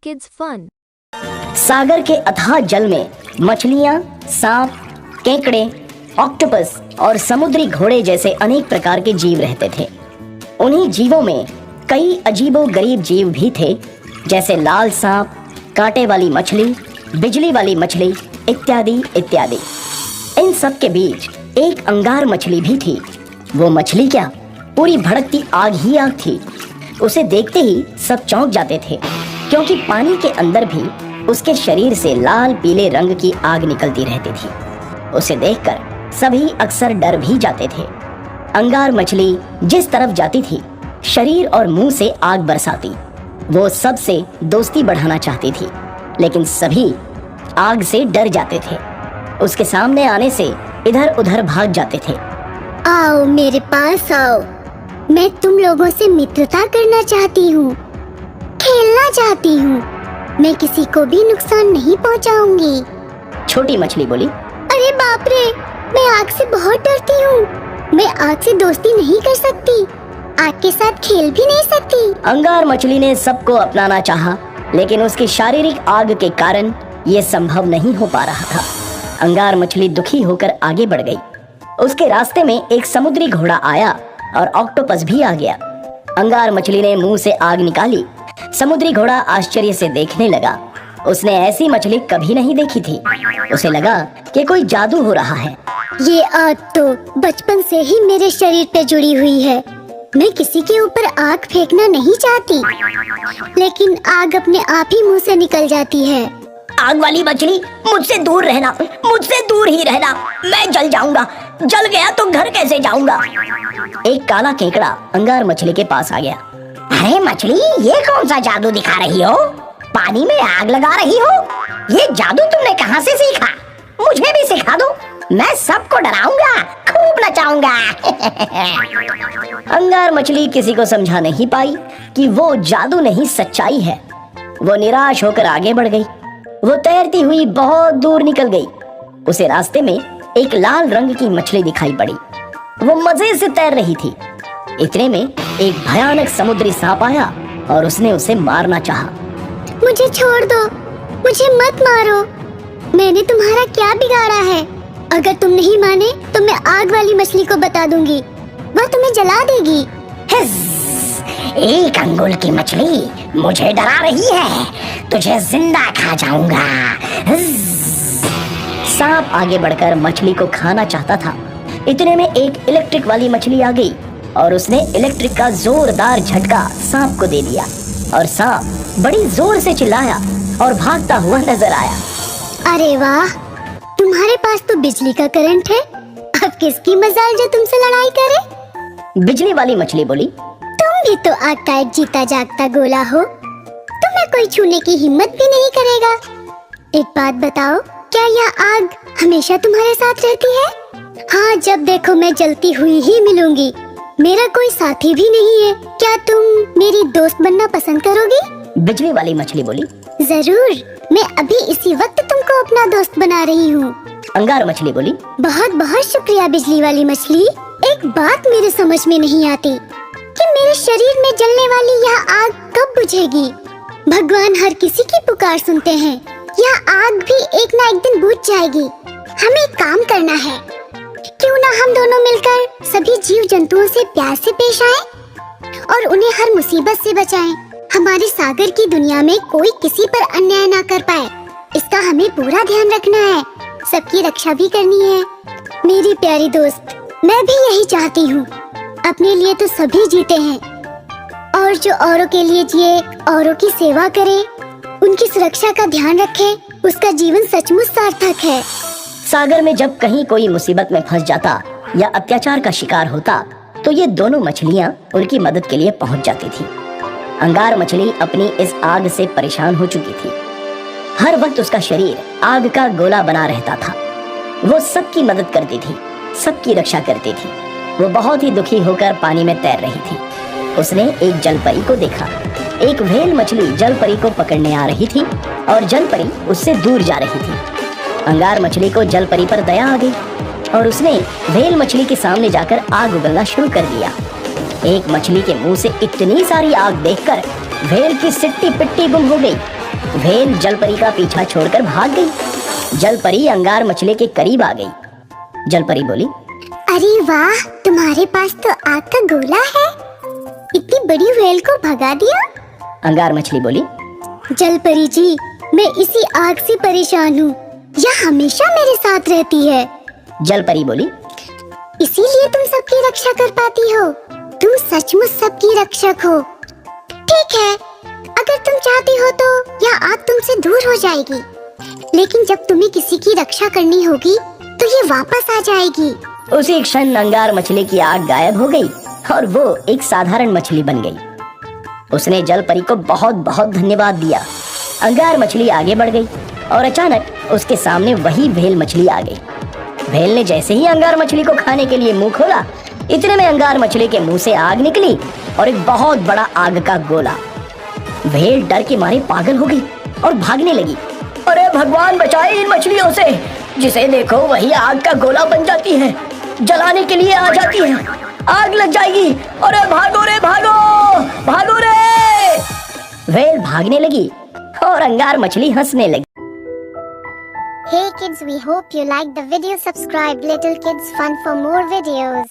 kids fun. सागर के अथाह जल में मछलियाँ, सांप, केकड़े, ऑक्टोपस और समुद्री घोड़े जैसे अनेक प्रकार के जीव रहते थे। उन्हीं जीवों में कई अजीबो-गरीब जीव भी थे, जैसे लाल सांप, कांटे वाली मछली, बिजली वाली मछली इत्यादि इत्यादि। इन सब के बीच एक अंगार मछली भी थी। वो मछली क्या, पूरी भड़कती आग ही आग थी। उसे देखते ही सब चौंक जाते थे, क्योंकि पानी के अंदर भी उसके शरीर से लाल पीले रंग की आग निकलती रहती थी। उसे देखकर सभी अक्सर डर भी जाते थे। अंगार मछली जिस तरफ जाती थी, शरीर और मुंह से आग बरसाती। वो सबसे दोस्ती बढ़ाना चाहती थी, लेकिन सभी आग से डर जाते थे। उसके सामने आने से इधर उधर भाग जाते थे। आओ मेरे पास आओ, मैं तुम लोगों से मित्रता करना चाहती हूँ, खेलना चाहती हूँ। मैं किसी को भी नुकसान नहीं पहुँचाऊंगी। छोटी मछली बोली, अरे बाप रे, मैं आग से बहुत डरती हूँ। मैं आग से दोस्ती नहीं कर सकती, आग के साथ खेल भी नहीं सकती। अंगार मछली ने सबको अपनाना चाहा, लेकिन उसकी शारीरिक आग के कारण ये संभव नहीं हो पा रहा था। अंगार मछली दुखी होकर आगे बढ़ गई। उसके रास्ते में एक समुद्री घोड़ा आया और ऑक्टोपस भी आ गया। अंगार मछली ने मुंह से आग निकाली। समुद्री घोड़ा आश्चर्य से देखने लगा। उसने ऐसी मछली कभी नहीं देखी थी। उसे लगा कि कोई जादू हो रहा है। ये आग तो बचपन से ही मेरे शरीर पे जुड़ी हुई है। मैं किसी के ऊपर आग फेंकना नहीं चाहती, लेकिन आग अपने आप ही मुंह से निकल जाती है। आग वाली मछली, मुझसे दूर रहना, मुझसे दूर ही रहना। मैं जल जाऊंगा, जल गया तो घर कैसे जाऊंगा। एक काला केकड़ा अंगार मछली के पास आ गया। अरे मछली, ये कौन सा जादू दिखा रही हो? पानी में आग लगा रही हो? ये जादू तुमने कहाँ से सीखा? मुझे भी सिखा दो, मैं सबको डराऊंगा, खूब नचाऊंगा। अंगार मछली किसी को समझा नहीं पाई कि वो जादू नहीं सच्चाई है। वो निराश होकर आगे बढ़ गई। वो तैरती हुई बहुत दूर निकल गई। उसे रास्ते में एक लाल रंग की मछली दिखाई पड़ी। वो मजे से तैर रही थी। इतने में एक भयानक समुद्री सांप आया और उसने उसे मारना चाहा। मुझे छोड़ दो, मुझे मत मारो। मैंने तुम्हारा क्या बिगाड़ा है? अगर तुम नहीं माने तो मैं आग वाली मछली को बता दूंगी, वह तुम्हें जला देगी। एक अंगुल की मछली मुझे डरा रही है, तुझे जिंदा खा जाऊंगा। सांप आगे बढ़कर मछली को खाना चाहता था। इतने में एक इलेक्ट्रिक वाली मछली आ गई और उसने इलेक्ट्रिक का जोरदार झटका सांप को दे दिया और सांप बड़ी जोर से चिल्लाया और भागता हुआ नजर आया। अरे वाह, तुम्हारे पास तो बिजली का करंट है। अब किसकी मजाल जो तुमसे लड़ाई करे? बिजली वाली मछली बोली, तुम भी तो आग का एक जीता जागता गोला हो, तुम्हें कोई छूने की हिम्मत भी नहीं करेगा। एक बात बताओ, क्या यह आग हमेशा तुम्हारे साथ रहती है? हाँ, जब देखो मैं जलती हुई ही मिलूंगी। मेरा कोई साथी भी नहीं है। क्या तुम मेरी दोस्त बनना पसंद करोगी? बिजली वाली मछली बोली, जरूर, मैं अभी इसी वक्त तुमको अपना दोस्त बना रही हूँ। अंगार मछली बोली, बहुत बहुत शुक्रिया बिजली वाली मछली। एक बात मेरे समझ में नहीं आती कि मेरे शरीर में जलने वाली यह आग कब बुझेगी। भगवान हर किसी की पुकार सुनते हैं। यह आग भी एक ना एक दिन बुझ जाएगी। हमें एक काम करना है, क्यों ना हम दोनों मिलकर सभी जीव जंतुओं से प्यार से पेश आएं और उन्हें हर मुसीबत से बचाएं। हमारे सागर की दुनिया में कोई किसी पर अन्याय ना कर पाए, इसका हमें पूरा ध्यान रखना है। सबकी रक्षा भी करनी है। मेरी प्यारी दोस्त, मैं भी यही चाहती हूँ। अपने लिए तो सभी जीते हैं, और जो औरों के लिए जिए, औरों की सेवा करे, उनकी सुरक्षा का ध्यान रखे, उसका जीवन सचमुच सार्थक है। सागर में जब कहीं कोई मुसीबत में फंस जाता या अत्याचार का शिकार होता, तो ये दोनों मछलियाँ उनकी मदद के लिए पहुँच जाती थी। अंगार मछली अपनी इस आग से परेशान हो चुकी थी। हर वक्त उसका शरीर आग का गोला बना रहता था। वो सबकी मदद करती थी, सबकी रक्षा करती थी। वो बहुत ही दुखी होकर पानी में तैर रही थी। उसने एक जलपरी को देखा। एक व्हेल मछली जलपरी को पकड़ने आ रही थी और जलपरी उससे दूर जा रही थी। अंगार मछली को जलपरी पर दया आ गई और उसने व्हेल मछली के सामने जाकर आग उगलना शुरू कर दिया। एक मछली के मुंह से इतनी सारी आग देखकर व्हेल की सिट्टी पिट्टी गुम हो गई। व्हेल जलपरी का पीछा छोड़कर भाग गई। जलपरी अंगार मछली के करीब आ गई। जलपरी बोली, अरे वाह, तुम्हारे पास तो आग का गोला है। इतनी बड़ी व्हेल को भगा दिया। अंगार मछली बोली, जलपरी जी, मैं इसी आग से परेशान हूँ। यह हमेशा मेरे साथ रहती है। जलपरी बोली, इसीलिए तुम सबकी रक्षा कर पाती हो। तुम सचमुच सबकी रक्षक हो। ठीक है, अगर तुम चाहती हो तो यह आग तुमसे दूर हो जाएगी, लेकिन जब तुम्हें किसी की रक्षा करनी होगी तो ये वापस आ जाएगी। उसी क्षण अंगार मछली की आग गायब हो गई और वो एक साधारण मछली बन गई। उसने जलपरी को बहुत बहुत धन्यवाद दिया। अंगार मछली आगे बढ़ गई और अचानक उसके सामने वही व्हेल मछली आ गई। व्हेल ने जैसे ही अंगार मछली को खाने के लिए मुंह खोला, इतने में अंगार मछली के मुंह से आग निकली और एक बहुत बड़ा आग का गोला। व्हेल डर के मारे पागल हो गई और भागने लगी। अरे भगवान बचाए इन मछलियों से, जिसे देखो वही आग का गोला बन जाती है, जलाने के लिए आ जाती है, आग लग जाएगी। अरे भागो रे भागो, भागो रे। व्हेल भागने लगी और अंगार मछली हंसने लगी। Hey kids, we hope you liked the video. Subscribe Little Kids Fun for more videos.